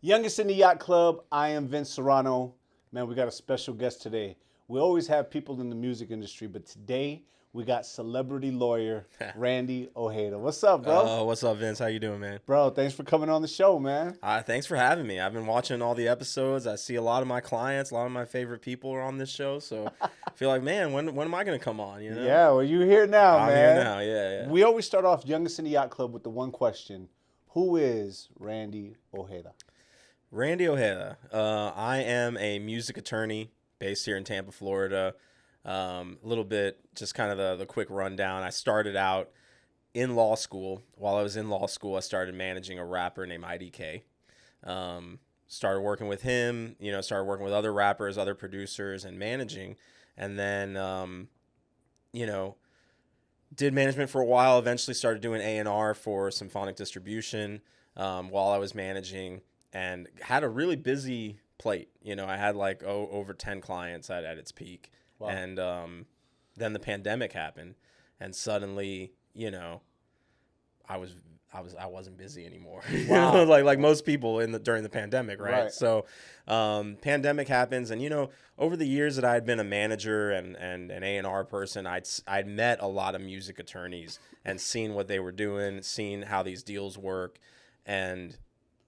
Youngest in the Yacht Club, I am Vince Serrano. Man, we got a special guest today. We always have people in the music industry, but today we got celebrity lawyer Randy Ojeda. What's up, bro? What's up, Vince? How you doing, man? Bro, thanks for coming on the show, man. Thanks for having me. I've been watching all the episodes. I see a lot of my clients, a lot of my favorite people are on this show. So I feel like, man, when am I going to come on? You know? Yeah, well, you're here now, I'm man. here now, yeah. We always start off Youngest in the Yacht Club with the one question. Who is Randy Ojeda? Randy Ojeda. I am a music attorney based here in Tampa, Florida. A little bit, just kind of the quick rundown. I started out in law school. While I was in law school, I started managing a rapper named IDK. Started working with him, started working with other rappers, other producers, and managing. And then, did management for a while, eventually started doing A&R for Symphonic Distribution while I was managing, and had a really busy plate. I had like over 10 clients at its peak. Wow. And then the pandemic happened, and suddenly, I wasn't busy anymore. Wow. like most people during the pandemic, right? So pandemic happens, and over the years that I had been a manager and an A&R person, I'd met a lot of music attorneys and seen what they were doing, seen how these deals work, and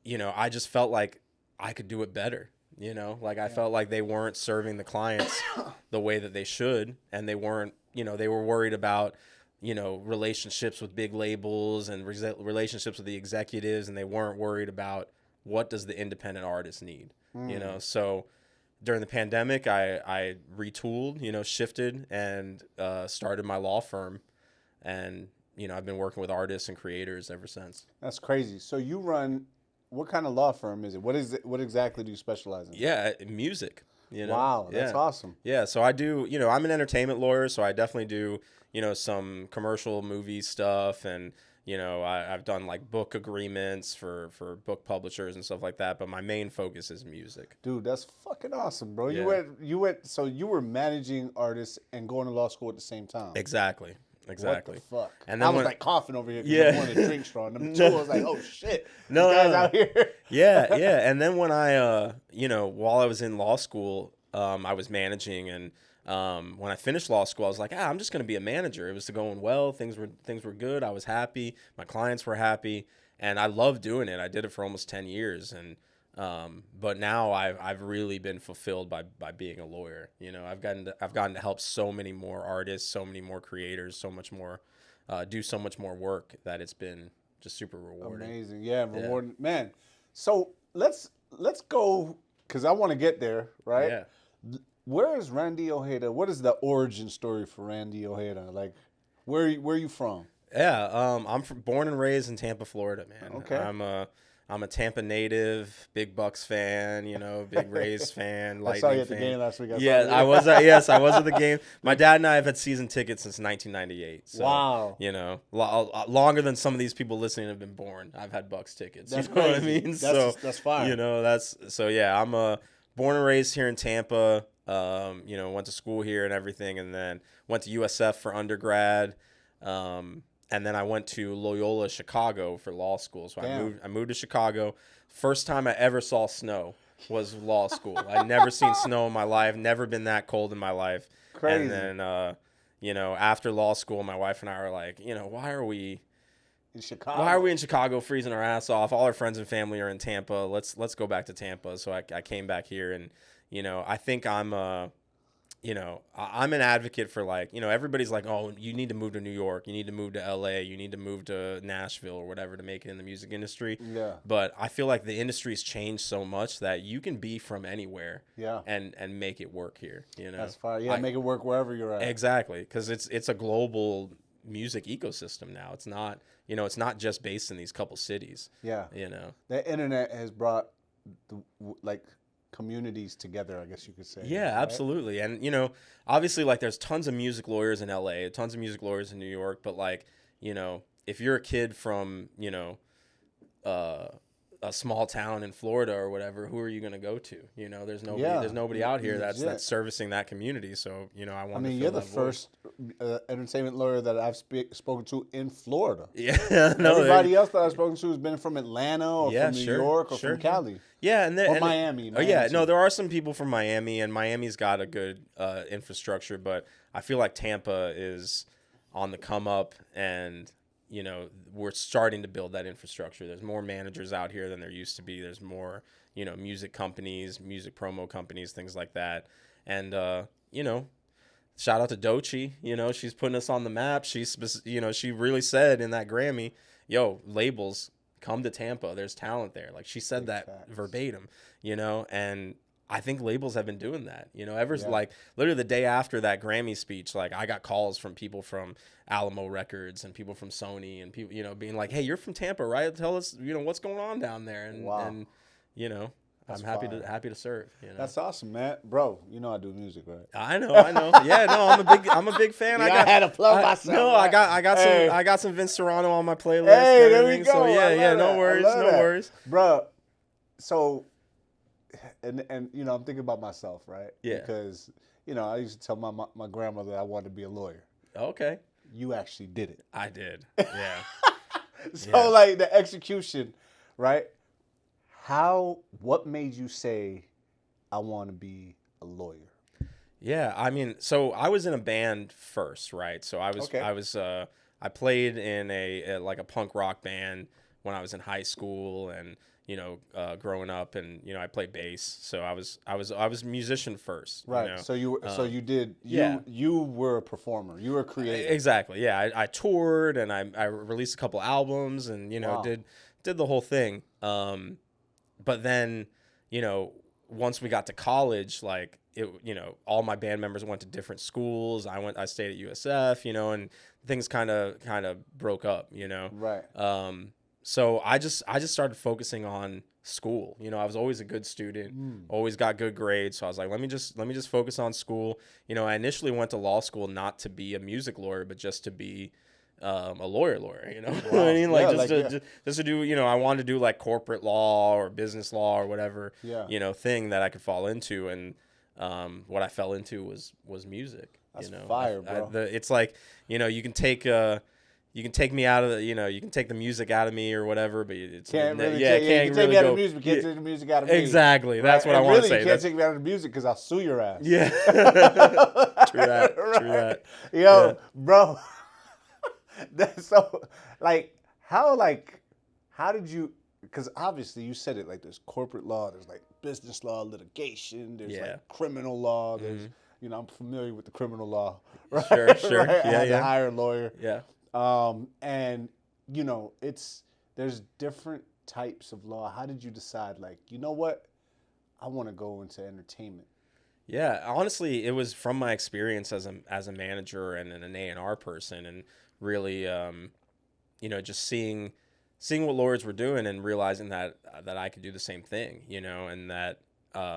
I just felt like I could do it better. I felt like they weren't serving the clients the way that they should, and they weren't, they were worried about relationships with big labels and relationships with the executives, and they weren't worried about what does the independent artist need. So during the pandemic, I retooled, shifted, and started my law firm, and I've been working with artists and creators ever since. That's crazy. So you run, what kind of law firm is it? What exactly do you specialize in? Yeah, music. Wow, that's awesome. Yeah, so I do, I'm an entertainment lawyer, so I definitely do, some commercial movie stuff, and, I've done like book agreements for book publishers and stuff like that, but my main focus is music. Dude, that's fucking awesome, bro. Yeah. So you were managing artists and going to law school at the same time. Exactly. What the fuck? And then I was like coughing over here because Yeah. I wanted to drink straw. And I was like, oh shit, No, these guys out here. Yeah. And then when I, while I was in law school, I was managing, and when I finished law school, I was like, I'm just going to be a manager. It was going well. Things were good. I was happy. My clients were happy, and I loved doing it. I did it for almost 10 years, and but now I've really been fulfilled by being a lawyer. I've gotten to help so many more artists, so many more creators, so much more, do so much more work that it's been just super rewarding. Amazing, yeah, rewarding, man. So let's go, because I want to get there, right? Yeah. Where is Randy Ojeda? What is the origin story for Randy Ojeda? Like, where are you from? Yeah, I'm born and raised in Tampa, Florida, man. Okay. I'm a Tampa native, big Bucks fan, big Rays fan, Lightning I saw you at fan. the game last week. I was I was at the game. My dad and I have had season tickets since 1998. So, wow. Longer than some of these people listening have been born. I've had Bucks tickets. That's you know crazy. what I mean? That's fine. I'm born and raised here in Tampa. Went to school here and everything, and then went to USF for undergrad. And then I went to Loyola Chicago for law school. So I moved to Chicago. First time I ever saw snow was law school. I'd never seen snow in my life, never been that cold in my life. Crazy. And then, after law school, my wife and I were like, why are we in Chicago? Why are we in Chicago freezing our ass off? All our friends and family are in Tampa. Let's go back to Tampa. So I came back here, and, I think I'm an advocate for, like, everybody's like, oh, you need to move to New York, you need to move to LA, you need to move to Nashville or whatever to make it in the music industry. Yeah. But I feel like the industry's changed so much that you can be from anywhere. Yeah. And make it work here. That's fine. Yeah, make it work wherever you're at. Exactly, because it's a global music ecosystem now. It's not it's not just based in these couple cities. Yeah. The internet has brought communities together, I guess you could say. Yeah, right? Absolutely. And, obviously, like, there's tons of music lawyers in LA, tons of music lawyers in New York, but, like, if you're a kid from, a small town in Florida or whatever, who are you going to go to? You know, there's nobody out here that's servicing that community. So, you know, I want to fill you're the that void. first entertainment lawyer that I've spoken to in Florida. Yeah, no. Everybody else that I've spoken to has been from Atlanta or from New York or from Cali. Yeah, or Miami. Oh yeah, no, there are some people from Miami, and Miami's got a good infrastructure, but I feel like Tampa is on the come up, and you know, we're starting to build that infrastructure. There's more managers out here than there used to be. There's more, you know, music companies, music promo companies, things like that. And, you know, shout out to Doechi. You know, she's putting us on the map. You know, she really said in that Grammy, yo, labels, come to Tampa. There's talent there. Like, she said that verbatim, you know, and I think labels have been doing that, you know, like literally the day after that Grammy speech, like I got calls from people from Alamo Records and people from Sony and people, you know, being like, hey, you're from Tampa, right? Tell us, you know, what's going on down there. And you know, I'm happy to serve. You know? That's awesome, man. Bro, you know I do music, right? I know. Yeah, no, I'm a big fan. I had to plug myself. No, right? I got some Vince Serrano on my playlist. Hey, there we go. So yeah, no worries. Bro, so and you know, I'm thinking about myself, right? Yeah. Because, you know, I used to tell my grandmother I wanted to be a lawyer. Okay. You actually did it. I did. Yeah. So like the execution, right? What made you say I want to be a lawyer? Yeah, I mean, so I was in a band first, right? So I played in a like a punk rock band when I was in high school, and you know, growing up, and you know, I played bass. So I was a musician first, right? You know? So you were a performer, you were a creator. Exactly. Yeah, I toured, and I released a couple albums, and you know, did the whole thing. But then, you know, once we got to college, like it, you know, all my band members went to different schools. I stayed at USF, you know, and things kind of broke up, you know. Right. So I just started focusing on school. You know, I was always a good student, always got good grades. So I was like, let me just focus on school. You know, I initially went to law school not to be a music lawyer, but just to be a lawyer. You know, Wow. I mean, like just to do. You know, I wanted to do like corporate law or business law or whatever. You know, thing that I could fall into, and what I fell into was music. That's you know, fire, bro. It's like, you know, you can take me out of the, you know, you can take the music out of me or whatever, but it's can't really can't take really me out go, of the music, can't take the music out of me. Exactly, that's what I want to say. You can't take me out of the music because I'll sue your ass. Yeah, true that. Yo, bro. That's so how did you? Because obviously you said it, like there's corporate law, there's like business law, litigation, there's like criminal law, there's you know, I'm familiar with the criminal law, right? Sure. Right? I had to hire a lawyer. Yeah. And you know, there's different types of law. How did you decide, like, you know what, I want to go into entertainment? Yeah, honestly, it was from my experience as a manager and an A&R person, and really, you know, just seeing what lawyers were doing and realizing that I could do the same thing, you know, and that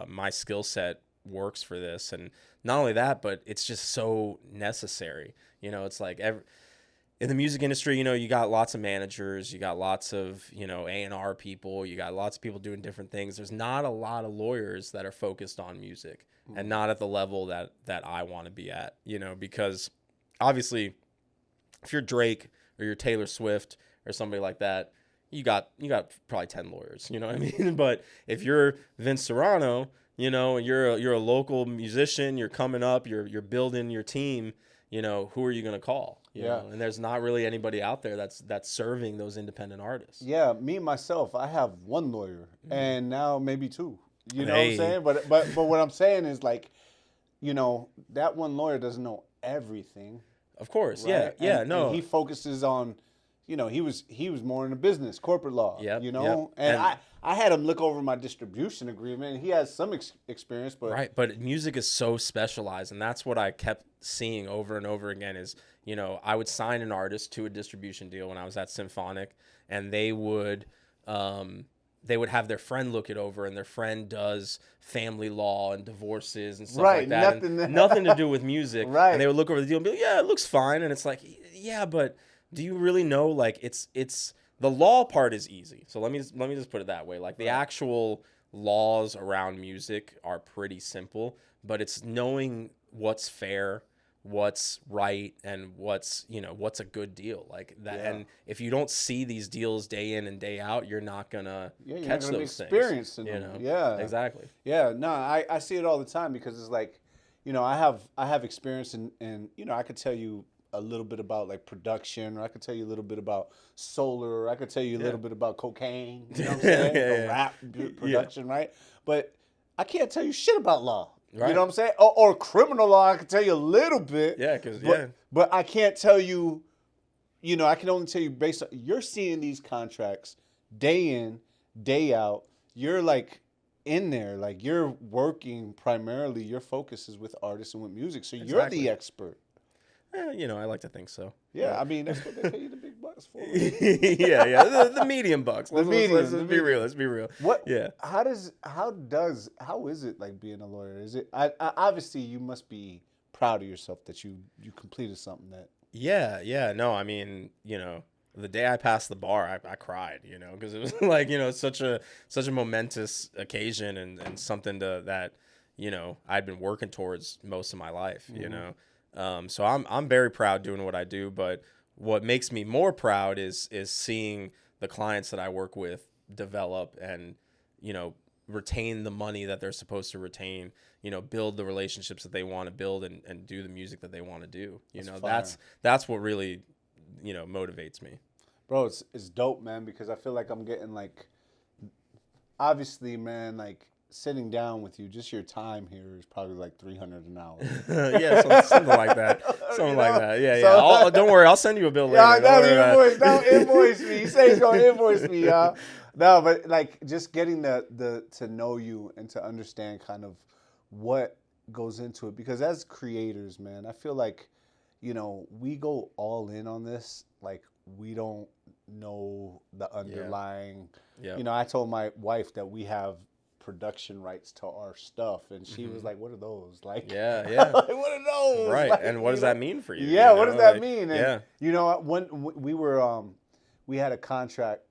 my skill set works for this. And not only that, but it's just so necessary. You know, it's like in the music industry, you know, you got lots of managers, you got lots of, you know, A&R people, you got lots of people doing different things. There's not a lot of lawyers that are focused on music and not at the level that I want to be at, you know, because obviously if you're Drake or you're Taylor Swift or somebody like that, you got probably 10 lawyers, you know what I mean? But if you're Vince Serrano, you know, you're a local musician, you're coming up, you're building your team, you know, who are you going to call? You know? And there's not really anybody out there that's serving those independent artists. Yeah, me myself, I have one lawyer and now maybe two. You know what I'm saying? But what I'm saying is, like, you know, that one lawyer doesn't know everything. Of course, right? And he focuses on, you know, he was more in the business, corporate law. You know, and I had him look over my distribution agreement, and he has some experience, but right. But music is so specialized, and that's what I kept seeing over and over again. Is, you know, I would sign an artist to a distribution deal when I was at Symphonic, and they would have their friend look it over, and their friend does family law and divorces and stuff like that. Nothing to do with music. Right. And they would look over the deal and be like, yeah, it looks fine. And it's like, yeah, but do you really know, like, it's the law part is easy. So let me just put it that way. Like the actual laws around music are pretty simple, but it's knowing what's fair, what's right, and what's a good deal like that. And if you don't see these deals day in and day out, you're not gonna catch those things. Yeah, exactly. Yeah, no, I see it all the time because it's like, I have experience in I could tell you a little bit about like production, or I could tell you a little bit about solar, or I could tell you a little bit about cocaine, you know what I'm saying? Rap production, right? But I can't tell you shit about law. Right. You know what I'm saying? Or criminal law, I can tell you a little bit. Yeah, because but I can't tell you, I can only tell you based on, you're seeing these contracts day in, day out. You're like in there, like you're working primarily, your focus is with artists and with music. So you're the expert. I like to think so. Yeah, I mean, that's what they pay you the big bucks for. The medium bucks. Let's be real. Let's be real. What? Yeah. How is it like being a lawyer? Is it? I obviously you must be proud of yourself that you completed something that. Yeah. No, I mean, the day I passed the bar, I cried, because it was like, such a momentous occasion and something that, I'd been working towards most of my life, So I'm very proud doing what I do, but what makes me more proud is seeing the clients that I work with develop and, retain the money that they're supposed to retain, build the relationships that they want to build and do the music that they want to do. That's what really, motivates me. Bro, it's dope, man, because I feel like I'm getting like, obviously, man, like sitting down with you, just your time here is probably like $300 an hour. Yeah, something like that. Something like that. Yeah. So, don't worry, I'll send you a bill later. Don't invoice me. You say he's gonna invoice me, y'all. No, but like just getting to know you and to understand kind of what goes into it, because as creators, man, I feel like, we go all in on this, like we don't know the underlying. I told my wife that we have production rights to our stuff, and she was like, "What are those?" Like, like, what are those? Right, like, and what does that mean for you? Yeah, what does that mean? And, when we were, we had a contract.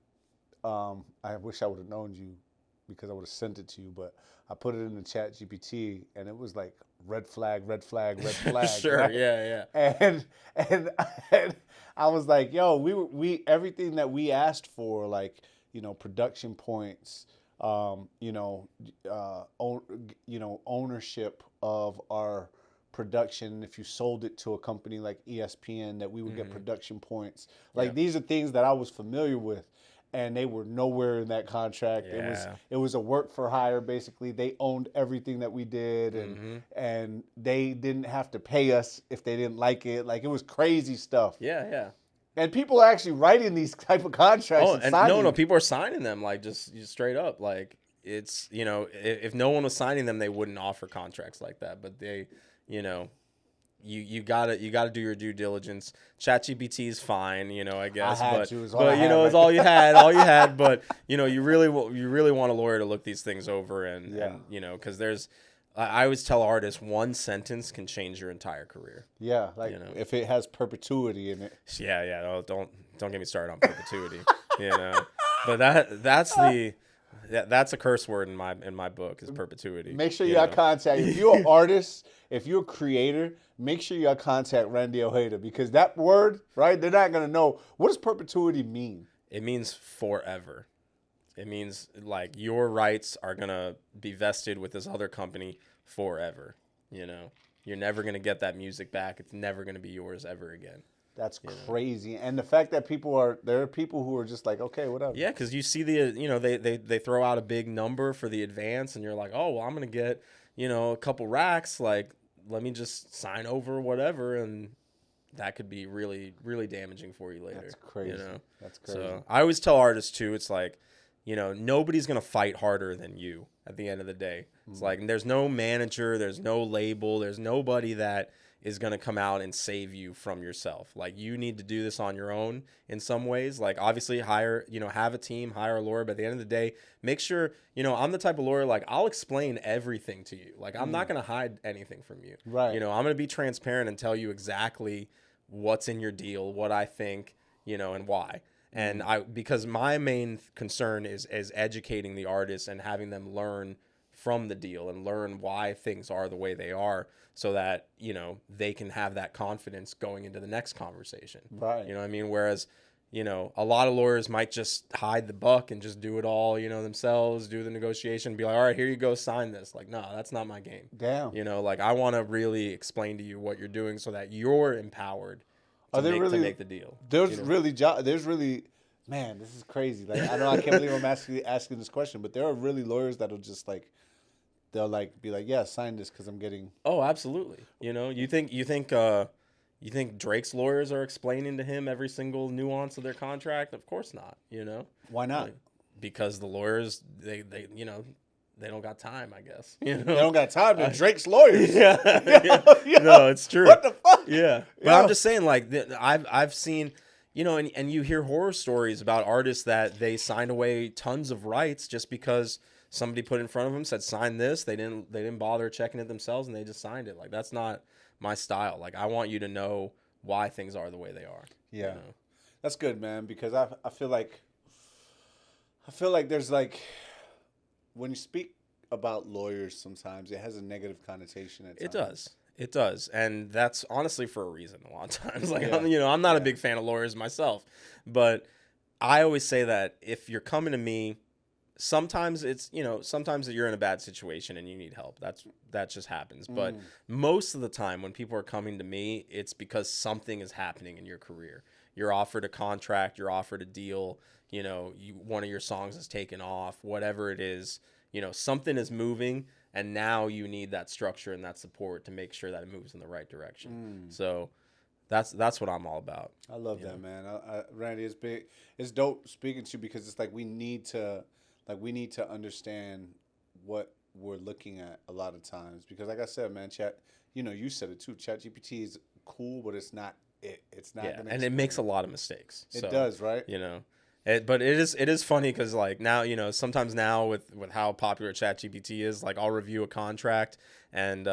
I wish I would have known you, because I would have sent it to you, but I put it in the ChatGPT, and it was like red flag, red flag, red flag. Sure, right? Yeah. And I was like, yo, we everything that we asked for, like, production points, ownership of our production. If you sold it to a company like ESPN, that we would get production points. Like these are things that I was familiar with. And they were nowhere in that contract. Yeah. It was a work for hire, basically. They owned everything that we did, and they didn't have to pay us if they didn't like it. Like, it was crazy stuff. Yeah. And people are actually writing these type of contracts. No, people are signing them, like just straight up. Like, it's, if no one was signing them, they wouldn't offer contracts like that. But they, you gotta do your due diligence. ChatGPT is fine, I guess. But it's all you had. But you really want a lawyer to look these things over and because there's. I always tell artists, one sentence can change your entire career. Yeah, like if it has perpetuity in it. Yeah. Oh, don't get me started on perpetuity. But that's a curse word in my book, is perpetuity. Make sure you contact. If you're an artist, if you're a creator, make sure you contact Randy Ojeda, because that word, right? They're not gonna know. What does perpetuity mean? It means forever. It means like your rights are gonna be vested with this other company forever. You're never gonna get that music back. It's never gonna be yours ever again. That's crazy. And the fact that there are people who are just like, okay, whatever. Yeah, because you see they throw out a big number for the advance, and you're like, oh, well, I'm gonna get a couple racks. Like, let me just sign over whatever, and that could be really, really damaging for you later. That's crazy. That's crazy. So I always tell artists too, it's like, nobody's going to fight harder than you at the end of the day. It's like, there's no manager, there's no label, there's nobody that is going to come out and save you from yourself. Like, you need to do this on your own in some ways. Like, obviously have a team, hire a lawyer, but at the end of the day, make sure, I'm the type of lawyer, like, I'll explain everything to you. Like, I'm not going to hide anything from you. Right. I'm going to be transparent and tell you exactly what's in your deal, what I think, and why. And because my main concern is educating the artists and having them learn from the deal and learn why things are the way they are, so that, you know, they can have that confidence going into the next conversation. Right. You know what I mean? Whereas, you know, a lot of lawyers might just hide the buck and just do it all, you know, themselves, do the negotiation, be like, all right, here you go, sign this. Like, no, that's not my game. Damn. You know, like, I want to really explain to you what you're doing so that you're empowered to make the deal. There's you know? really, man, this is crazy. Like, I know I can't believe I'm asking this question, but there are really lawyers that'll just like, they'll like be like, yeah, sign this because I'm getting. Oh, absolutely. You know, you think Drake's lawyers are explaining to him every single nuance of their contract? Of course not. You know, why not? Like, because the lawyers, they you know, they don't got time, I guess. You know? They don't got time to Drake's lawyers. Yeah. No, it's true. What the fuck? Yeah. But I'm just saying, like, I've seen, you know, and you hear horror stories about artists that they signed away tons of rights just because somebody put in front of them, said, sign this. They didn't bother checking it themselves, and they just signed it. Like, that's not my style. Like, I want you to know why things are the way they are. Yeah. You know? That's good, man, because I feel like there's like, when you speak about lawyers sometimes it has a negative connotation at times. It does. And that's honestly for a reason a lot of times. Like, Yeah. I'm not a big fan of lawyers myself, but I always say that if you're coming to me, sometimes sometimes you're in a bad situation and you need help. That just happens. But most of the time when people are coming to me, it's because something is happening in your career. You're offered a contract, you're offered a deal, you know, one of your songs is taken off, whatever it is, you know, something is moving, and now you need that structure and that support to make sure that it moves in the right direction. So that's what I'm all about. I love that, man. Randy, it's dope speaking to you, because it's like we need to understand what we're looking at a lot of times, because like I said, man, you said it too. ChatGPT is cool, but it's not it. It's not. Yeah, and it makes a lot of mistakes. It does, right? You know. But it is funny because, like, now, you know, sometimes now with how popular ChatGPT is, like, I'll review a contract and,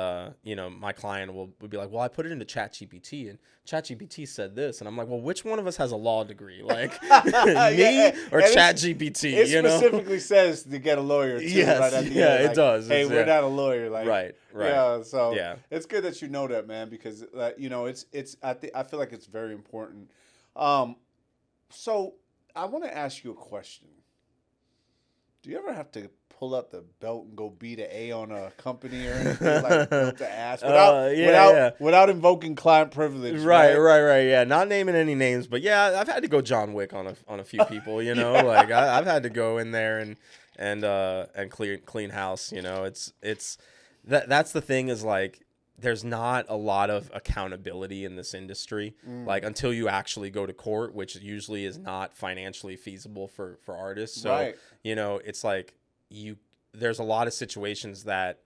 you know, my client will be like, well, I put it into ChatGPT and ChatGPT said this. And I'm like, well, which one of us has a law degree? Like, me or ChatGPT? It specifically says to get a lawyer, too. Yes, right at the yeah, end. it like, does. Hey, we're not a lawyer. Like, right. Yeah, so yeah. It's good that you know that, man, because, you know, I feel like it's very important. So I want to ask you a question. Do you ever have to pull up the belt and go beat an A on a company or anything like built to ask without invoking client privilege? Right. Yeah, not naming any names, but yeah, I've had to go John Wick on a few people. You know, like I've had to go in there and clean house. You know, that's the thing is, like, there's not a lot of accountability in this industry, like, until you actually go to court, which usually is not financially feasible for artists. So, you know, it's like there's a lot of situations that,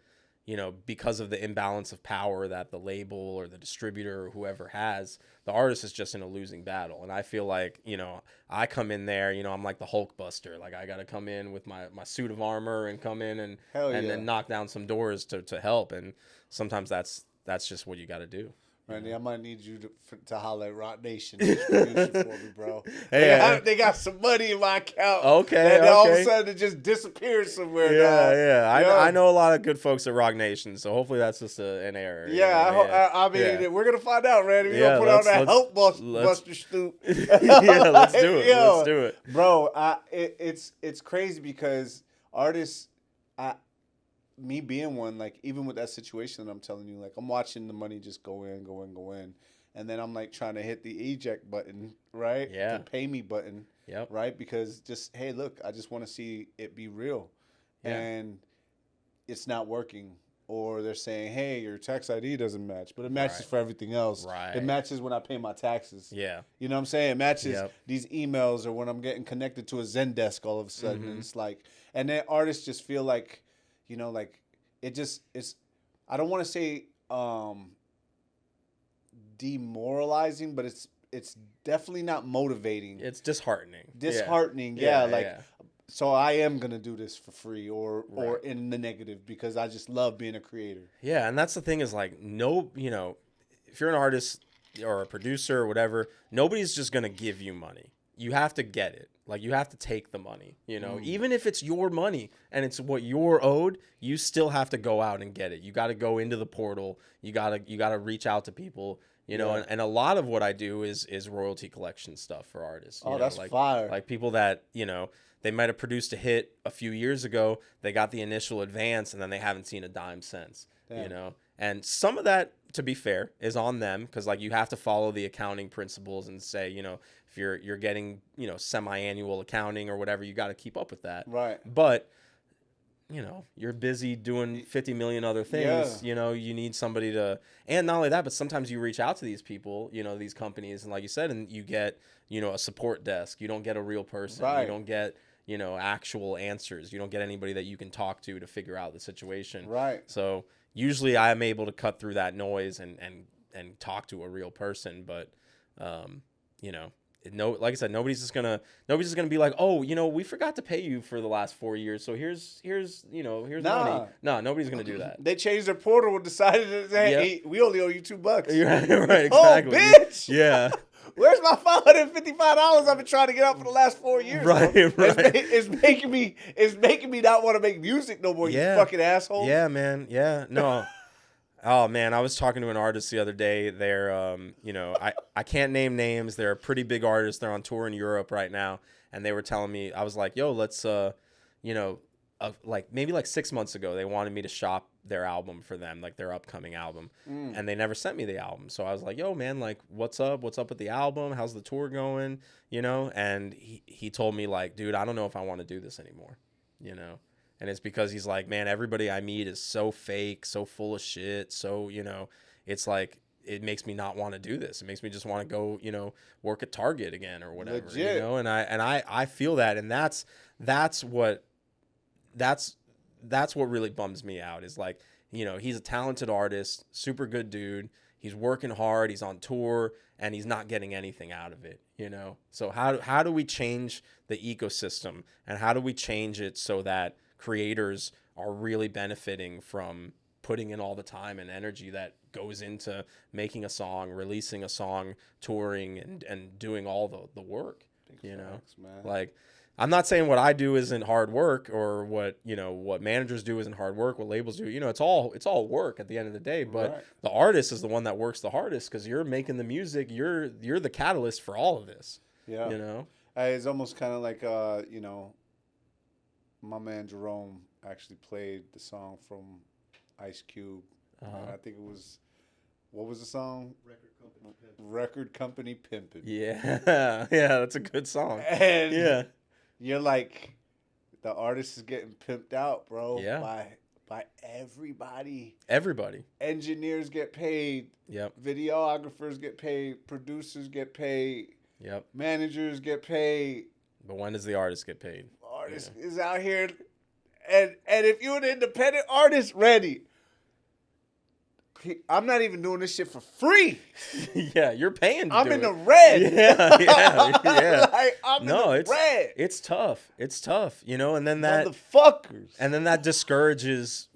you know, because of the imbalance of power that the label or the distributor or whoever has, the artist is just in a losing battle. And I feel like, you know, I come in there, you know, I'm like the Hulk Buster. Like, I got to come in with my suit of armor and come in and then knock down some doors to help. And sometimes that's just what you got to do. Randy, I might need you to holler at Rock Nation distribution for me, bro. Hey, they got some money in my account. Okay. And all of a sudden it just disappears somewhere. Yeah. I know a lot of good folks at Rock Nation, so hopefully that's just an error. Yeah, I mean, we're gonna find out, Randy. We're gonna put on that Hulk Buster stoop. Yeah, let's do it. Let's do it, bro. It's crazy because artists, me being one, like, even with that situation that I'm telling you, like, I'm watching the money just go in, and then I'm like trying to hit the eject button, right? Yeah. The pay me button. Yep. Right? Because just, hey, look, I just want to see it be real. Yeah. And it's not working. Or they're saying, hey, your tax ID doesn't match. But it matches for everything else. Right. It matches when I pay my taxes. Yeah. You know what I'm saying? It matches these emails, or when I'm getting connected to a Zendesk all of a sudden. And it's like, and then artists just feel like, you know, like, it's, I don't want to say demoralizing, but it's definitely not motivating. It's disheartening. So I am going to do this for free or in the negative because I just love being a creator. Yeah, and that's the thing is, like, no, you know, if you're an artist or a producer or whatever, nobody's just going to give you money. you have to get it. Like, you have to take the money, you know, even if it's your money and it's what you're owed, you still have to go out and get it. You got to go into the portal. You got to reach out to people, you know, and a lot of what I do is royalty collection stuff for artists. You know, that's like, fire. Like people that, you know, they might have produced a hit a few years ago. They got the initial advance and then they haven't seen a dime since, you know, and some of that, to be fair, is on them because, like, you have to follow the accounting principles and say, you know, if you're getting, you know, semi-annual accounting or whatever, you got to keep up with that. Right. But, you know, you're busy doing 50 million other things. You know, you need somebody to, and not only that, but sometimes you reach out to these people, you know, these companies, and like you said, and you get, you know, a support desk. You don't get a real person. Right. You don't get, you know, actual answers. You don't get anybody that you can talk to figure out the situation. Right. So usually I am able to cut through that noise and talk to a real person. But, you know, like I said, nobody's just gonna be like, oh, you know, we forgot to pay you for the last 4 years, so here's money. No, nobody's gonna do that. They changed their portal and decided that hey, we only owe you $2. Right, exactly. Oh, bitch. Yeah. Where's my $555 I've been trying to get out for the last 4 years? Right, bro? right. It's making me not want to make music no more. You fucking asshole. Yeah, man. Yeah, no. Oh man, I was talking to an artist the other day. They're, you know, I can't name names. They're a pretty big artist. They're on tour in Europe right now, and they were telling me, I was like, yo, let's, you know, like maybe like 6 months ago, they wanted me to shop their album for them, like their upcoming album, and they never sent me the album. So I was like, yo, man, like, what's up? What's up with the album? How's the tour going? You know, and he told me, like, dude, I don't know if I want to do this anymore, you know. And it's because he's like, man, everybody I meet is so fake, so full of shit. So, you know, it's like, it makes me not want to do this. It makes me just want to go, you know, work at Target again or whatever. Legit. You know, and I feel that, and that's what really bums me out is, like, you know, he's a talented artist, super good dude. He's working hard. He's on tour, and he's not getting anything out of it, you know? So how do we change the ecosystem, and how do we change it so that creators are really benefiting from putting in all the time and energy that goes into making a song, releasing a song, touring, and doing all the work, you know? Man. Like, I'm not saying what I do isn't hard work, or what, you know, what managers do isn't hard work, what labels do. You know, it's all work at the end of the day. But the artist is the one that works the hardest because you're making the music. You're the catalyst for all of this. Yeah. You know? It's almost kind of like, you know, my man Jerome actually played the song from Ice Cube. I think it was, what was the song? Record Company Pimpin'. Yeah. Yeah, that's a good song. And yeah. You're like, the artist is getting pimped out, bro. Yeah. By everybody. Everybody. Engineers get paid. Yep. Videographers get paid. Producers get paid. Yep. Managers get paid. But when does the artist get paid? Artist is out here, and if you're an independent artist, Randy, I'm not even doing this shit for free. Yeah, you're paying. I'm in the red. Yeah. Like, I'm in the red. It's tough. It's tough, you know. And then that motherfuckers. And then that discourages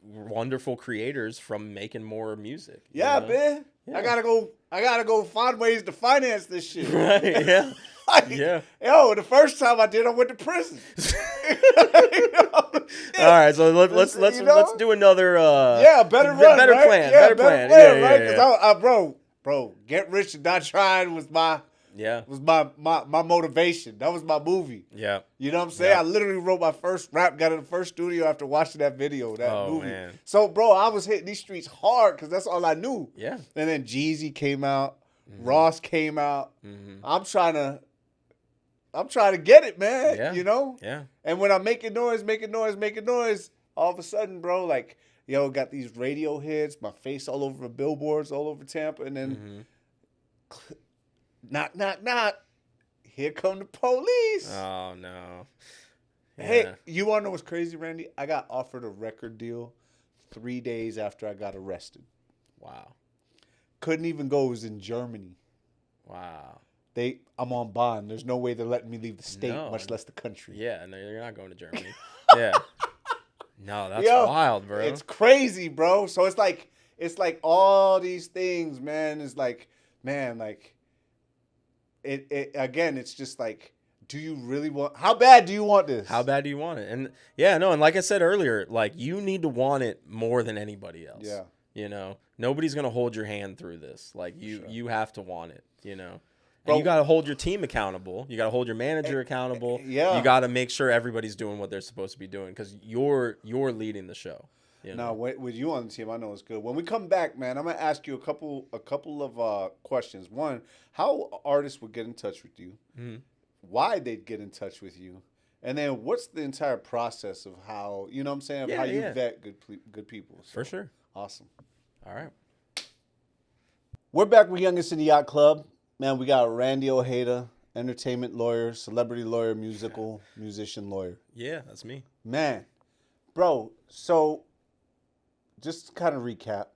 wonderful creators from making more music. Yeah, man. Yeah. I gotta go find ways to finance this shit. Right. Yeah. Like, yeah. Yo, the first time I did, I went to prison. All right, so let's do another. Better run, better right? plan. Yeah, better plan. Right? Because bro, get rich and not trying was my motivation. That was my movie. Yeah. You know what I'm saying? I literally wrote my first rap, got in the first studio after watching that video, that movie. Man. So, bro, I was hitting these streets hard because that's all I knew. Yeah. And then Jeezy came out, Ross came out. I'm trying to get it, man. Yeah. You know? Yeah. And when I'm making noise, all of a sudden, bro, like, yo, got these radio hits, my face all over the billboards, all over Tampa, and then knock, knock, knock. Here come the police. Oh, no. Yeah. Hey, you want to know what's crazy, Randy? I got offered a record deal 3 days after I got arrested. Wow. Couldn't even go. It was in Germany. Wow. I'm on bond. There's no way they're letting me leave the state, much less the country. Yeah, no, you're not going to Germany. Yeah. No, that's wild, bro. It's crazy, bro. So it's like all these things, man. It's like, man, like, again, it's just like, do you really want? How bad do you want this? How bad do you want it? And yeah, no, and like I said earlier, like you need to want it more than anybody else. Yeah. You know, nobody's gonna hold your hand through this. Like you have to want it. You know. And Bro, you got to hold your team accountable. You got to hold your manager accountable. Yeah. You got to make sure everybody's doing what they're supposed to be doing because you're leading the show. You know? Now, with you on the team, I know it's good. When we come back, man, I'm gonna ask you a couple of questions. One, how artists would get in touch with you, why they'd get in touch with you, and then what's the entire process of how you know what I'm saying, of how you vet good people. So, for sure. Awesome. All right. We're back with Youngest in the Yacht Club. Man, we got Randy Ojeda, entertainment lawyer, celebrity lawyer, musician lawyer. Yeah, that's me. Man, bro, so just to kind of recap,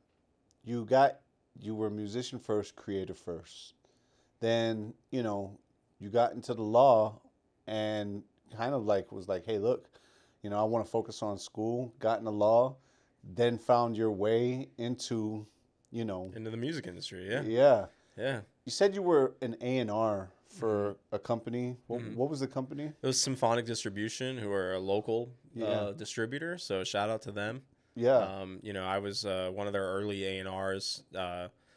you were musician first, creator first. Then, you got into the law and kind of like was like, hey, look, I want to focus on school, got into law, then found your way into, into the music industry, yeah. Yeah. Yeah. You said you were an A&R for a company. What was the company? It was Symphonic Distribution, who are a local distributor. So shout out to them. Yeah. I was one of their early A&Rs.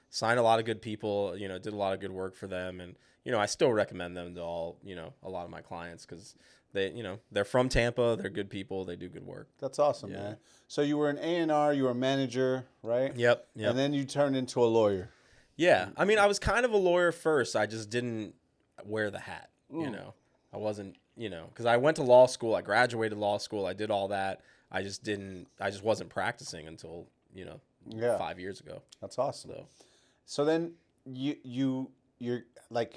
Signed a lot of good people. Did a lot of good work for them, and I still recommend them to all a lot of my clients because they're from Tampa. They're good people. They do good work. That's awesome, man. So you were an A&R. You were a manager, right? Yep. And then you turned into a lawyer. Yeah, I mean, I was kind of a lawyer first. I just didn't wear the hat, I wasn't, because I went to law school. I graduated law school. I did all that. I just wasn't practicing until, 5 years ago. That's awesome. So then you're like,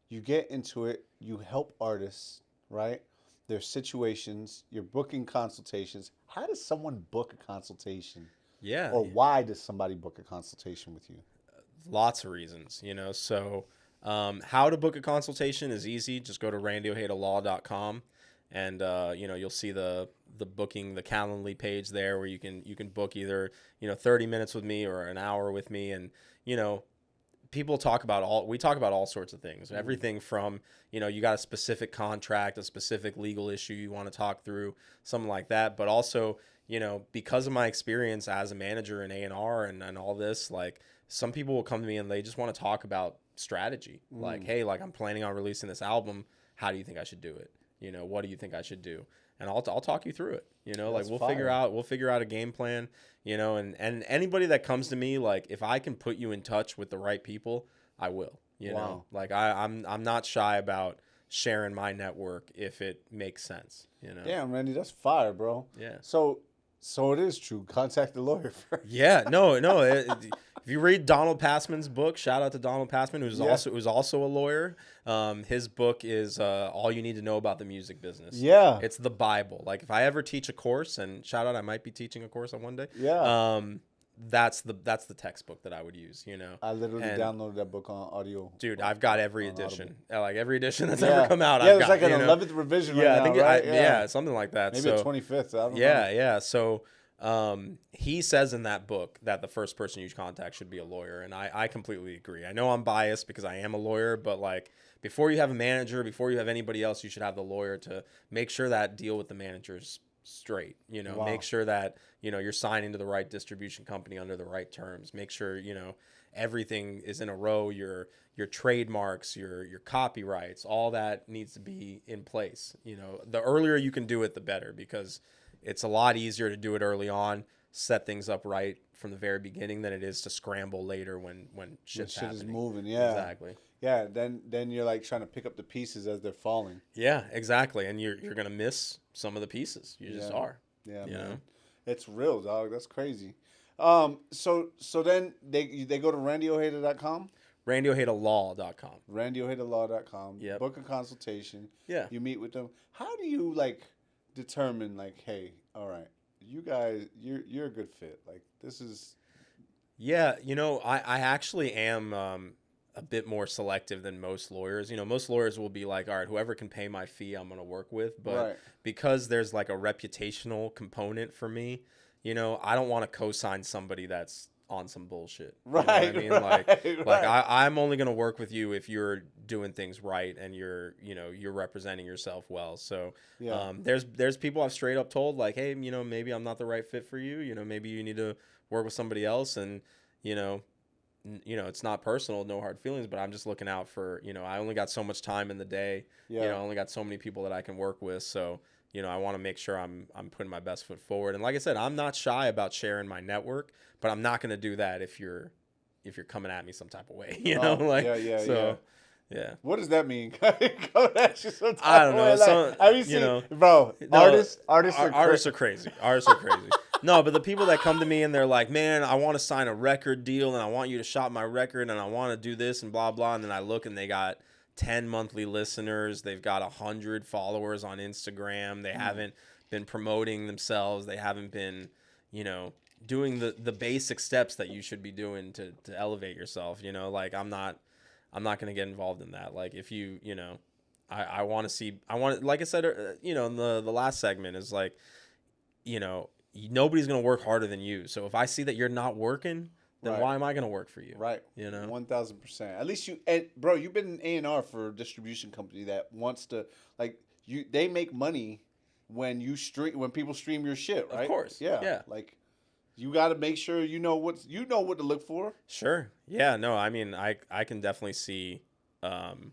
you get into it. You help artists, right? There's situations. You're booking consultations. How does someone book a consultation? Yeah. Or why does somebody book a consultation with you? Lots of reasons, So how to book a consultation is easy. Just go to randyojeda.law.com and, you'll see the booking, the Calendly page there where you can book either, 30 minutes with me or an hour with me. And, we talk about all sorts of things, everything from, you got a specific contract, a specific legal issue you want to talk through, something like that. But also, because of my experience as a manager in A&R and all this, like, some people will come to me and they just want to talk about strategy. Like, hey, like I'm planning on releasing this album. How do you think I should do it? What do you think I should do? And I'll talk you through it. Like we'll figure out a game plan, and anybody that comes to me, like if I can put you in touch with the right people, I will, know, like I'm not shy about sharing my network if it makes sense, Damn, Randy, that's fire, bro. Yeah. So it is true. Contact the lawyer first. Yeah, no. If you read Donald Passman's book, shout out to Donald Passman, who's also a lawyer. His book is All You Need to Know About the Music Business. Yeah, it's the Bible. Like if I ever teach a course, and shout out, I might be teaching a course on one day. Yeah. That's the textbook that I would use. I literally downloaded that book on audio. Dude, I've got every edition, like every edition that's ever come out. Yeah, there's like an 11th revision. Yeah, right I think now, right? yeah, something like that. Maybe a 25th. I don't know. Yeah. So he says in that book that the first person you contact should be a lawyer, and I completely agree. I know I'm biased because I am a lawyer, but like before you have a manager, before you have anybody else, you should have the lawyer to make sure that deal with the managers straight. Make sure that you're signing to the right distribution company under the right terms. Make sure everything is in a row. Your trademarks, your copyrights, all that needs to be in place. The earlier you can do it, the better, because it's a lot easier to do it early on, set things up right from the very beginning than it is to scramble later when shit is moving. Yeah, exactly. Yeah, then you're like trying to pick up the pieces as they're falling. Yeah, exactly, and you're gonna miss some of the pieces. You just are. Yeah, man. It's real, dog. That's crazy. So then they go to randyojeda.com. randyojeda.law.com. randyojeda.law.com. Yep. Book a consultation. Yeah. You meet with them. How do you like determine like, hey, all right, you guys, you're a good fit. Like this is. Yeah, I actually am a bit more selective than most lawyers. Most lawyers will be like, all right, whoever can pay my fee, I'm going to work with. But because there's like a reputational component for me, I don't want to co-sign somebody that's on some bullshit. Right. You know what I mean? Right, Like right. I'm only gonna work with you if you're doing things right and you're representing yourself well. So Yeah. there's people I've straight up told like, hey, maybe I'm not the right fit for you. Maybe you need to work with somebody else, and you know it's not personal, no hard feelings, but I'm just looking out for, I only got so much time in the day. Yeah. I only got so many people that I can work with. So, I want to make sure I'm putting my best foot forward. And like I said, I'm not shy about sharing my network, but I'm not going to do that if you're coming at me some type of way, Yeah. Yeah. What does that mean? Coming at you some type I don't of know. way, like, have you seen, bro? No, artists are crazy. Artists are crazy. No, but the people that come to me and they're like, man, I want to sign a record deal and I want you to shop my record and I want to do this and blah, blah. And then I look and they got 10 monthly listeners. They've got 100 followers on Instagram. They haven't been promoting themselves. They haven't been, doing the basic steps that you should be doing to elevate yourself. Like I'm not going to get involved in that. Like if I want to like I said, in the last segment is like, nobody's going to work harder than you. So if I see that you're not working, then why am I going to work for you? Right. 1,000%. At least bro, you've been in A&R for a distribution company that wants to, like, they make money when people stream your shit, right? Of course. Yeah. Like, you got to make sure you know what to look for. Sure. Yeah. No, I mean, I can definitely see, and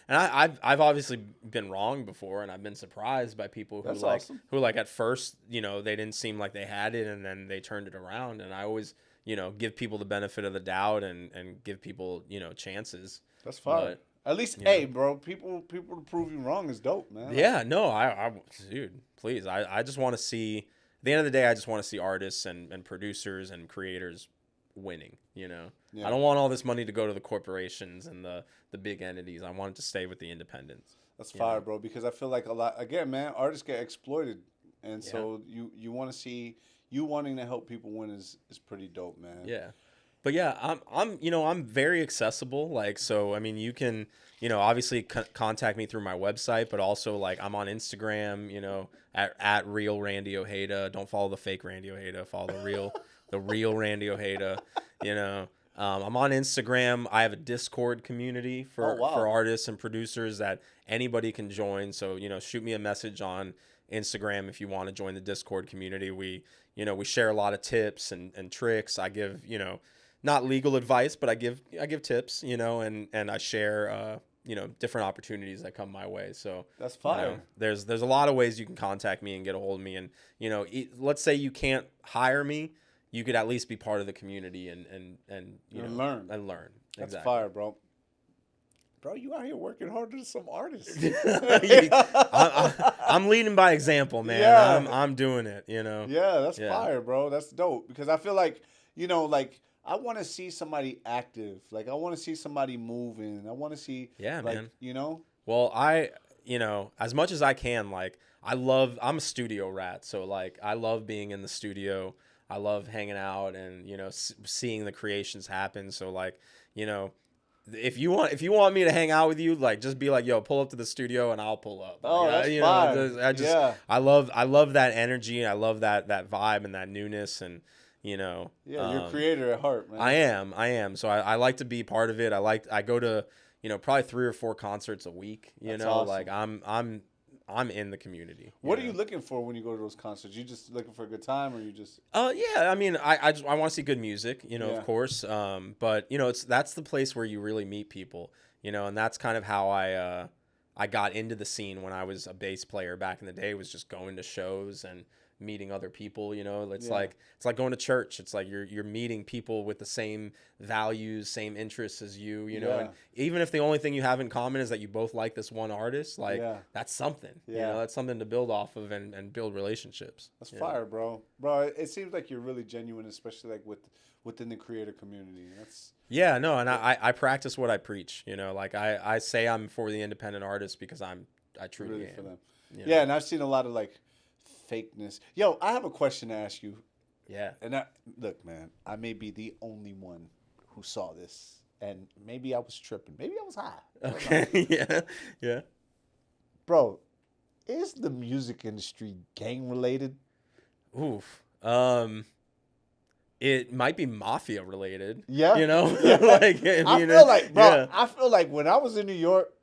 I've obviously been wrong before, and I've been surprised by people who awesome. who at first, they didn't seem like they had it, and then they turned it around. And I always, give people the benefit of the doubt and give people, chances. That's fine. But, at least, hey, bro, people to prove you wrong is dope, man. Yeah, no, dude, please, I just want to see. At the end of the day, I just want to see artists and producers and creators winning. I don't want all this money to go to the corporations and the big entities. I want it to stay with the independents. That's fire, bro, because I feel like a lot, again, man, artists get exploited, and so you want to see, you wanting to help people win is pretty dope, man. Yeah. But yeah, I'm very accessible. Like, so, I mean, you can, obviously contact me through my website, but also like I'm on Instagram, at real Randy Ojeda. Don't follow the fake Randy Ojeda. Follow the real Randy Ojeda. I'm on Instagram. I have a Discord community for artists and producers that anybody can join. So, shoot me a message on Instagram if you want to join the Discord community. We share a lot of tips and tricks. I give, not legal advice, but I give tips, and I share, different opportunities that come my way. So that's fine. There's a lot of ways you can contact me and get a hold of me. And, let's say you can't hire me, you could at least be part of the community and learn. That's exactly. fire, bro. Bro, you out here working harder than some artists. I'm leading by example, man. Yeah. I'm doing it, Yeah, that's fire, bro. That's dope. Because I feel like, like, I want to see somebody active. Like, I want to see somebody moving. I want to see, man. Well, as much as I can, like, I'm a studio rat. So, like, I love being in the studio. I love hanging out and, seeing the creations happen. So, like, if you want me to hang out with you, like, just be like, yo, pull up to the studio and I'll pull up. Oh, like, that's fine. I love that energy. I love that vibe and that newness. And, you're a creator at heart, man. I am. So I like to be part of it. I go to, probably 3 or 4 concerts a week, That's awesome. Like I'm in the community. What are you looking for when you go to those concerts? You just looking for a good time, or you just? Yeah. I mean, I want to see good music, of course. But that's the place where you really meet people, and that's kind of how I got into the scene when I was a bass player back in the day. Was just going to shows and meeting other people. It's like going to church. It's like you're meeting people with the same values, same interests as you. And even if the only thing you have in common is that you both like this one artist, like that's something. That's something to build off of and build relationships. That's fire, bro. It seems like you're really genuine, especially like within the creator community. And I practice what I preach. Like I say I'm for the independent artist because I truly really am for them. And I've seen a lot of like fakeness. Yo, I have a question to ask you. Yeah. And look, man, I may be the only one who saw this, and maybe I was tripping. Maybe I was high. Okay. Yeah. Bro, is the music industry gang related? Oof. It might be mafia related. Yeah. You know? Yeah. Like, I feel like, bro, yeah. I feel like when I was in New York,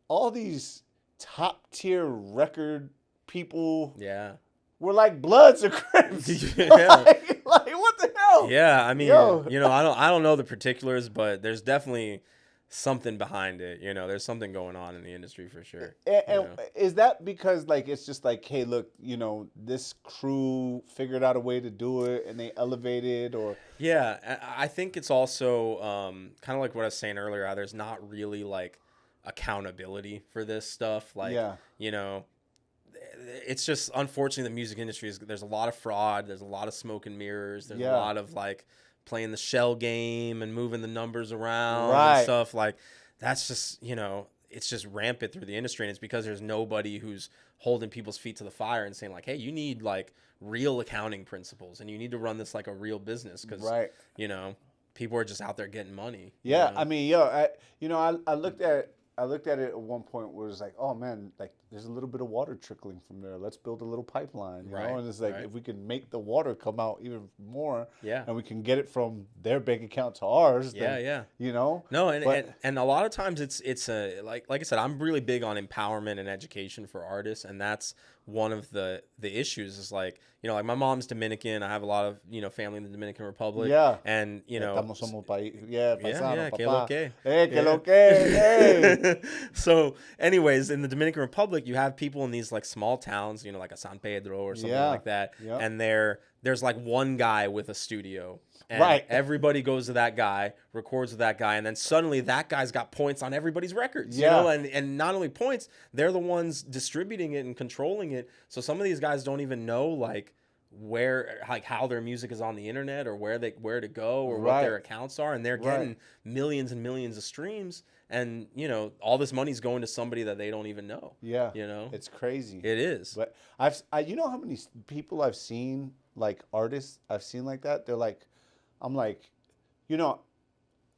all these top tier record people Yeah. were like Bloods or Crips. Yeah. like what the hell? Yeah, I mean, Yo. I don't know the particulars, but there's definitely something behind it. There's something going on in the industry for sure. And is that because like it's just like, hey, look, this crew figured out a way to do it and they elevated, or Yeah, I think it's also kind of like what I was saying earlier. How there's not really like accountability for this stuff. Like, it's just unfortunately the music industry there's a lot of fraud. There's a lot of smoke and mirrors. There's a lot of like playing the shell game and moving the numbers around and stuff. Like that's just, it's just rampant through the industry. And it's because there's nobody who's holding people's feet to the fire and saying like, hey, you need like real accounting principles and you need to run this like a real business. Cause people are just out there getting money. Yeah. I mean, I looked at it at one point where it was like, oh man, like there's a little bit of water trickling from there. Let's build a little pipeline, you know? And it's like, if we can make the water come out even more, and we can get it from their bank account to ours, then, No, and a lot of times it's a like I said, I'm really big on empowerment and education for artists, and that's one of the issues is like, like my mom's Dominican. I have a lot of, family in the Dominican Republic. Yeah. And, Estamos somos paisano, que lo que. Que lo que. Hey. So anyways, in the Dominican Republic, you have people in these like small towns, like a San Pedro or something like that. Yeah. And there's like one guy with a studio. And everybody goes to that guy, records with that guy, and then suddenly that guy's got points on everybody's records. And not only points, they're the ones distributing it and controlling it. So some of these guys don't even know like how their music is on the internet or where to go or what their accounts are, and they're getting millions and millions of streams, and all this money's going to somebody that they don't even know. Yeah. It's crazy. It is. But you know how many people I've seen, like artists I've seen like that? They're like, I'm like,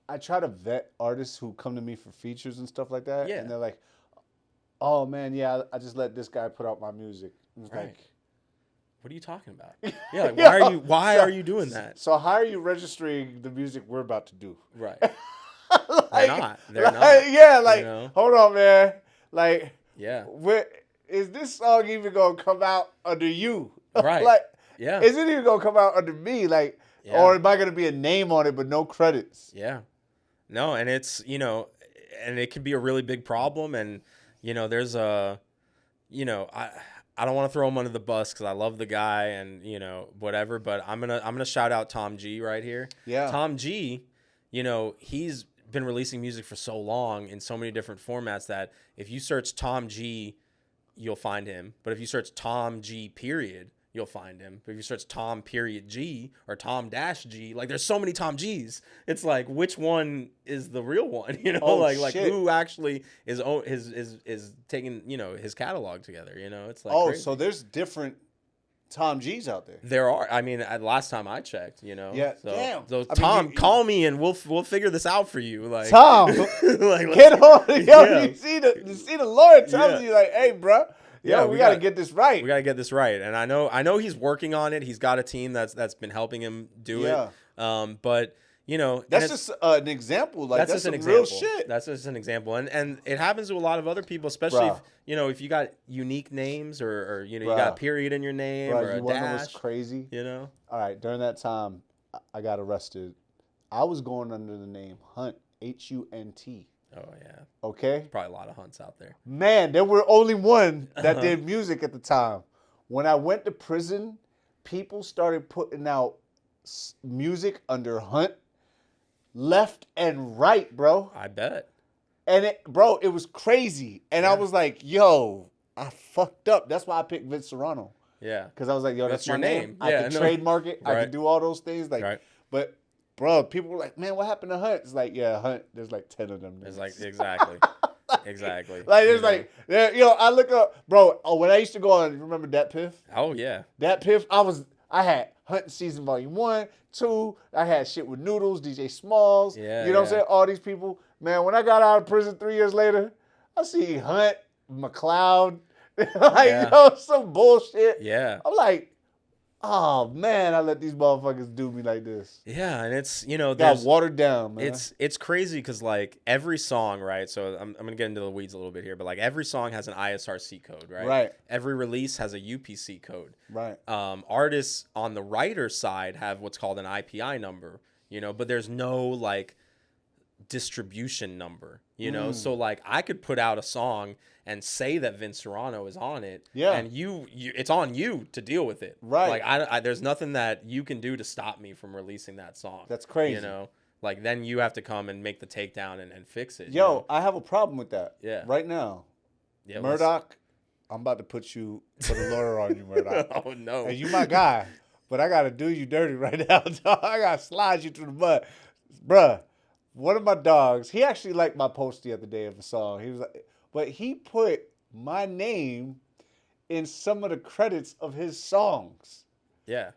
I try to vet artists who come to me for features and stuff like that. Yeah. And they're like, oh man, yeah, I just let this guy put out my music. And it's like, what are you talking about? Yeah, like, why are you doing that? So how are you registering the music we're about to do? Right. They're not. Yeah, like, hold on, man. Like, is this song even gonna come out under you? Right. Like, is it even gonna come out under me? Like, or am I gonna be a name on it but no credits? Yeah. No, and it's, and it can be a really big problem. And, there's I don't want to throw him under the bus because I love the guy and, whatever, but I'm gonna shout out Tom G right here. Yeah. Tom G, he's been releasing music for so long in so many different formats that if you search Tom G, you'll find him. But if you search Tom G period, you'll find him. But if you search Tom period G or Tom dash G, like there's so many Tom G's. It's like, which one is the real one? Like who actually is taking, his catalog together, It's like crazy. So there's different Tom G's out there. There are. I mean, last time I checked, Yeah. So, damn. So Tom, call me and we'll figure this out for you. Like Tom, get on. You see the Lord tells you like, hey, bro. Yeah, we got to get this right. We got to get this right. And I know he's working on it. He's got a team that's been helping him do it. But that's just an example. Like that's just an example. Real shit. That's just an example. And it happens to a lot of other people, especially if you got unique names or you got a period in your name or a dash. Know what's crazy? All right, during that time I got arrested. I was going under the name Hunt, Hunt. Oh, yeah. Okay? Probably a lot of Hunts out there. Man, there were only one that did music at the time. When I went to prison, people started putting out music under Hunt left and right, bro. I bet. And it was crazy. And I was like, yo, I fucked up. That's why I picked Vince Serrano. Yeah. Because I was like, yo, that's my your name. I can trademark it. I can do all those things. Like, but... Bro, people were like, man, what happened to Hunt? It's like, yeah, Hunt, there's like 10 of them. It's like, exactly. Exactly. Like, there's like, I look up, bro, when I used to go on, remember Dat Piff? Oh, yeah. Dat Piff, I had Hunting Season Volume 1, 2, I had shit with Noodles, DJ Smalls, you know what I'm saying? All these people. Man, when I got out of prison 3 years later, I see Hunt, McLeod, some bullshit. Yeah. I'm like, oh man, I let these motherfuckers do me like this. Yeah, and it's Got there's watered down, man. it's crazy because like every song, right? So I'm gonna get into the weeds a little bit here, but like every song has an ISRC code, right? Right. Every release has a UPC code. Right. Artists on the writer side have what's called an IPI number, but there's no like distribution number, so like I could put out a song and say that Vince Serrano is on it, and you it's on you to deal with it, right? Like I there's nothing that you can do to stop me from releasing that song. That's crazy. Like then you have to come and make the takedown and fix it. Yo, I have a problem with that. Yeah. Right now. Yeah. Murdoch, I'm about to put a lawyer on you, Murdoch. Oh no. And you my guy, but I gotta do you dirty right now, dog. I gotta slide you through the mud, bruh. One of my dogs, he actually liked my post the other day of a song. He was like, but he put my name in some of the credits of his songs. Yeah.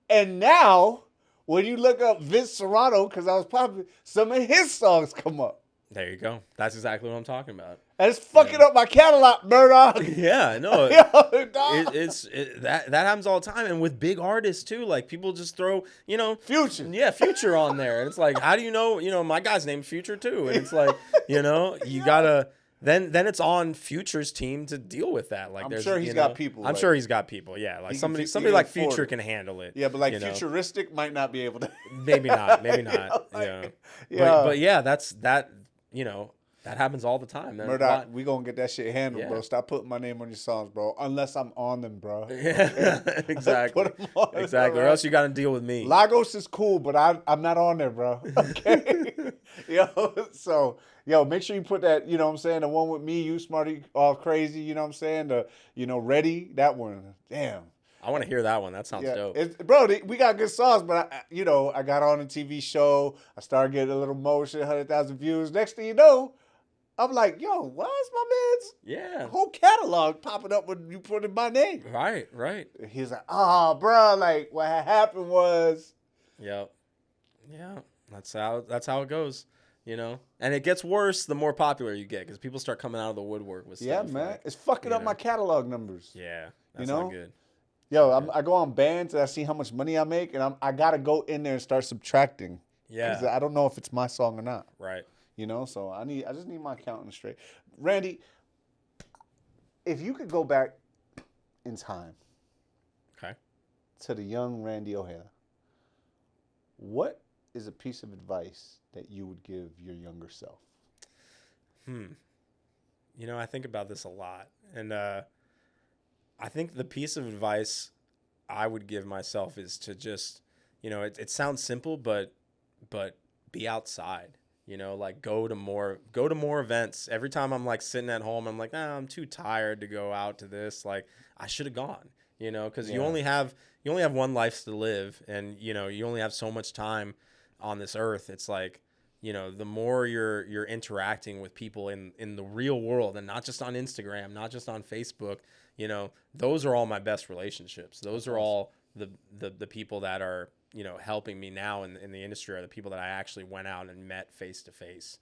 And now, when you look up Vince Serrano, because I was popular, some of his songs come up. There you go. That's exactly what I'm talking about. And it's fucking up my catalog, Murdoch. Yeah, no. That happens all the time. And with big artists, too. Like, people just throw, Future. Yeah, Future on there. And it's like, how do you know, my guy's named Future, too. And it's like, you got to, then it's on Future's team to deal with that. Like, I'm sure he's got people. I'm sure he's got people, yeah. Like, somebody like Future can handle it. Yeah, but like Futuristic might not be able to. Maybe not. Yeah. But yeah, that happens all the time. Murdoch, we gonna get that shit handled, bro. Stop putting my name on your songs, bro. Unless I'm on them, bro. Yeah, exactly. Put them on exactly. Or else you got to deal with me. Lagos is cool, but I'm not on there, bro. Okay. Yo, make sure you put that. You know what I'm saying? The one with me, you smarty, all crazy. You know what I'm saying? The ready, that one. Damn. I want to hear that one. That sounds dope. Bro, we got good songs, but I got on a TV show. I started getting a little motion, 100,000 views. Next thing you know, I'm like, yo, what's my man's whole catalog popping up when you put in my name? Right. He's like, bro, like what happened was. Yep. Yeah. That's how it goes, And it gets worse the more popular you get because people start coming out of the woodwork with stuff. Yeah, man. Like, it's fucking up my catalog numbers. Yeah. That's not good. Yo, I go on bands and I see how much money I make, and I gotta go in there and start subtracting. Yeah. Because I don't know if it's my song or not. Right. So I just need my accounting straight. Randy, if you could go back in time, to the young Randy Ojeda, what is a piece of advice that you would give your younger self? I think about this a lot, and I think the piece of advice I would give myself is to just, it sounds simple, but be outside. Like go to more events. Every time I'm like sitting at home, I'm like, I'm too tired to go out to this. Like I should have gone, because you only have one life to live, and you only have so much time on this earth. It's like, the more you're interacting with people in the real world, and not just on Instagram, not just on Facebook, those are all my best relationships. Those are all the people that are, helping me now in the industry are the people that I actually went out and met face to face,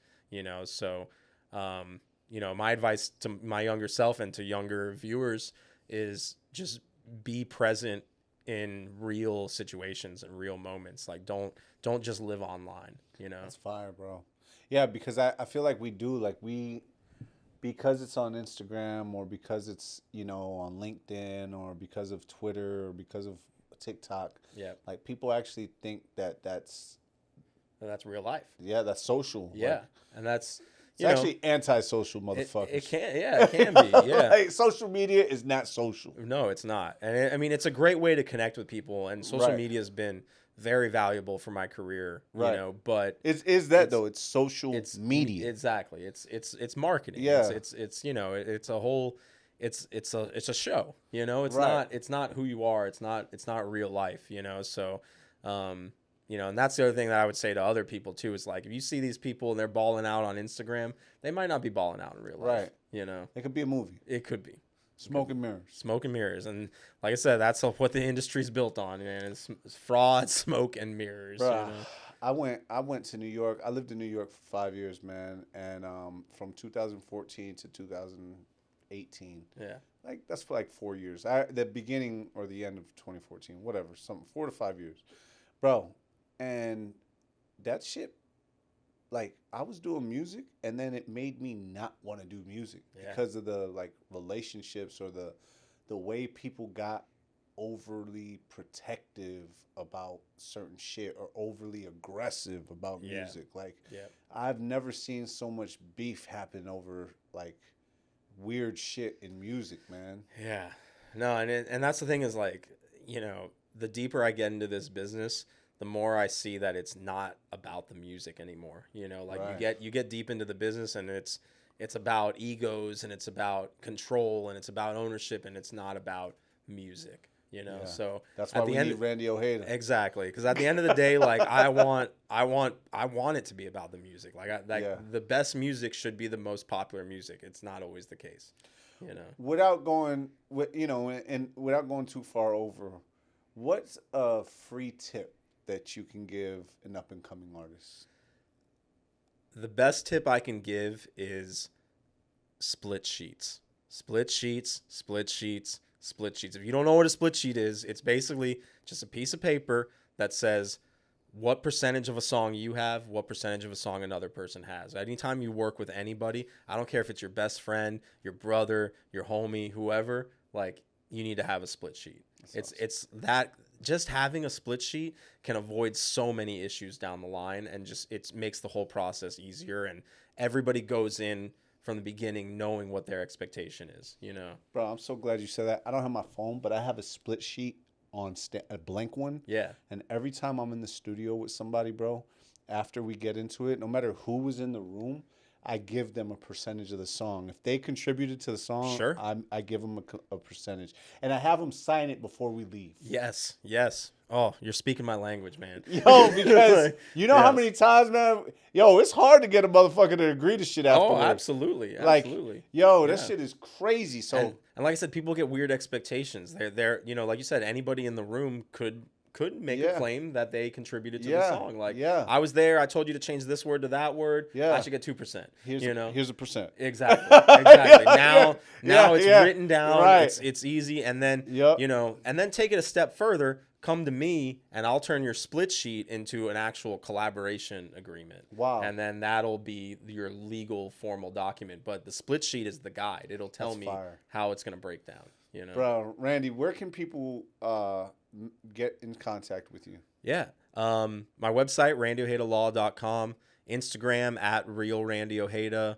So, my advice to my younger self and to younger viewers is just be present in real situations and real moments. Like don't just live online, That's fire, bro. Yeah, because I feel like we do, like because it's on Instagram or because it's, on LinkedIn or because of Twitter or because of TikTok. Yeah. Like people actually think that's real life. Yeah, that's social. Yeah. Like, and that's it's actually antisocial, motherfuckers. It can be. Yeah. Like social media is not social. No, it's not. And it's a great way to connect with people, and social media has been very valuable for my career, but it's though. It's social media. Exactly. It's marketing. Yeah. It's it's a whole it's a show, it's not who you are. It's not real life, So, and that's the other thing that I would say to other people too, is like, if you see these people and they're balling out on Instagram, they might not be balling out in real life. Right. It could be a movie. It could be. Smoke and mirrors. Smoke and mirrors. And like I said, that's what the industry's built on, man. It's fraud, smoke, and mirrors. Bruh, I went to New York. I lived in New York for 5 years, man. And from 2014 to 2018, 18. Yeah. Like, that's for like 4 years. The beginning or the end of 2014, whatever, 4 to 5 years. Bro, and that shit, like, I was doing music, and then it made me not want to do music because of the, like, relationships or the way people got overly protective about certain shit or overly aggressive about music. Like, I've never seen so much beef happen over, like, weird shit in music, man. Yeah. No, and that's the thing is, like, you know, the deeper I get into this business, the more I see that it's not about the music anymore. You know, like you get deep into the business, and it's about egos, and it's about control, and it's about ownership, and it's not about music. You know, so that's why we need Randy Ojeda. Exactly, because at the end of the day, like, I want it to be about the music. Like, the best music should be the most popular music. It's not always the case. You know, without going without going too far over, what's a free tip that you can give an up and coming artist? The best tip I can give is split sheets. Split sheets, split sheets, split sheets. If you don't know what a split sheet is, it's basically just a piece of paper that says what percentage of a song you have, what percentage of a song another person has. Anytime you work with anybody, I don't care if it's your best friend, your brother, your homie, whoever, like, you need to have a split sheet. It's that, just having a split sheet can avoid so many issues down the line, and just it makes the whole process easier, and everybody goes in from the beginning knowing what their expectation is, you know. Bro, I'm so glad you said that. I don't have my phone, but I have a split sheet on a blank one. Yeah. And every time I'm in the studio with somebody, bro, after we get into it, no matter who was in the room, I give them a percentage of the song. If they contributed to the song, sure, I give them a percentage. And I have them sign it before we leave. Yes, yes. Oh, you're speaking my language, man. Yo, because you know how many times, man, it's hard to get a motherfucker to agree to shit afterwards. Oh, absolutely. Like, that shit is crazy. So, and like I said, people get weird expectations. They're you know, like you said, anybody in the room could make a claim that they contributed to the song. Like, I was there, I told you to change this word to that word. I should get 2%. Here's a percent. Exactly. Now it's written down. Right. It's easy, and then you know, and then take it a step further. Come to me, and I'll turn your split sheet into an actual collaboration agreement. Wow. And then that'll be your legal formal document. But the split sheet is the guide. It'll tell me how it's going to break down. You know, bro, Randy, where can people get in contact with you? Yeah. My website, randyojeda.com, Instagram at @realrandyojeda.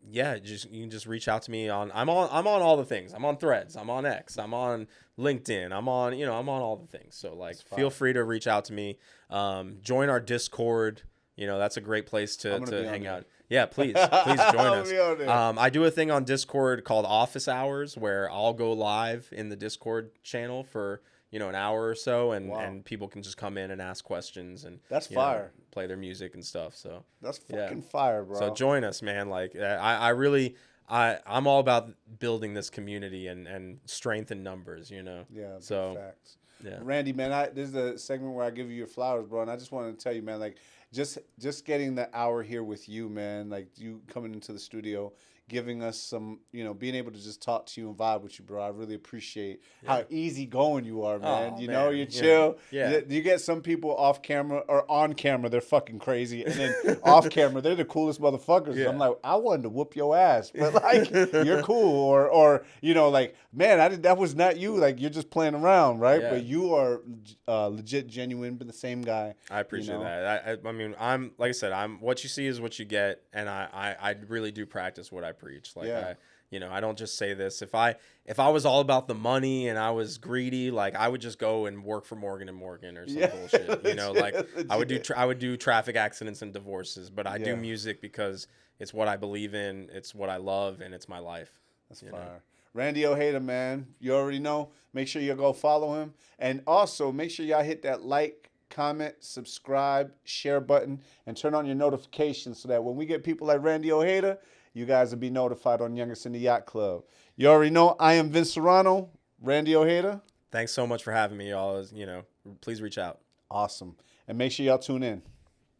Yeah, you can just reach out to me on I'm on all the things. I'm on Threads, I'm on X, I'm on LinkedIn, I'm on all the things. So, like, feel free to reach out to me. Join our Discord. You know, that's a great place to hang out. Yeah, please join us. I do a thing on Discord called Office Hours, where I'll go live in the Discord channel for, you know, an hour or so, and people can just come in and ask questions, and that's fire. Play their music and stuff. So that's fucking fire, bro. So join us, man. Like, I'm all about building this community and strength in numbers, you know. Yeah. So facts. Yeah. Randy, man, this is a segment where I give you your flowers, bro, and I just wanted to tell you, man, like, just getting the hour here with you, man, like, you coming into the studio, giving us some, you know, being able to just talk to you and vibe with you, bro. I really appreciate how easy going you are, man. Know, you're chill. Yeah. You get some people off camera or on camera, they're fucking crazy. And then off camera, they're the coolest motherfuckers. Yeah. I'm like, I wanted to whoop your ass. But, like, you're cool. Or you know, like, man, that was not you. Like, you're just playing around, right? Yeah. But you are legit, genuine, but the same guy. I appreciate that. I mean, I'm, like I said, what you see is what you get. And I really do practice what I preach. Like, I don't just say this. If I was all about the money and I was greedy, like, I would just go and work for Morgan & Morgan or some bullshit. You know, like, I would do traffic accidents and divorces, but I do music because it's what I believe in, it's what I love, and it's my life. That's fire. Randy Ojeda, man, you already know. Make sure you go follow him, and also make sure y'all hit that like, comment, subscribe, share button, and turn on your notifications so that when we get people like Randy Ojeda, you guys will be notified on Youngest in the Yacht Club. You already know, I am Vince Serrano, Randy Ojeda. Thanks so much for having me, y'all. You know, please reach out. Awesome. And make sure y'all tune in.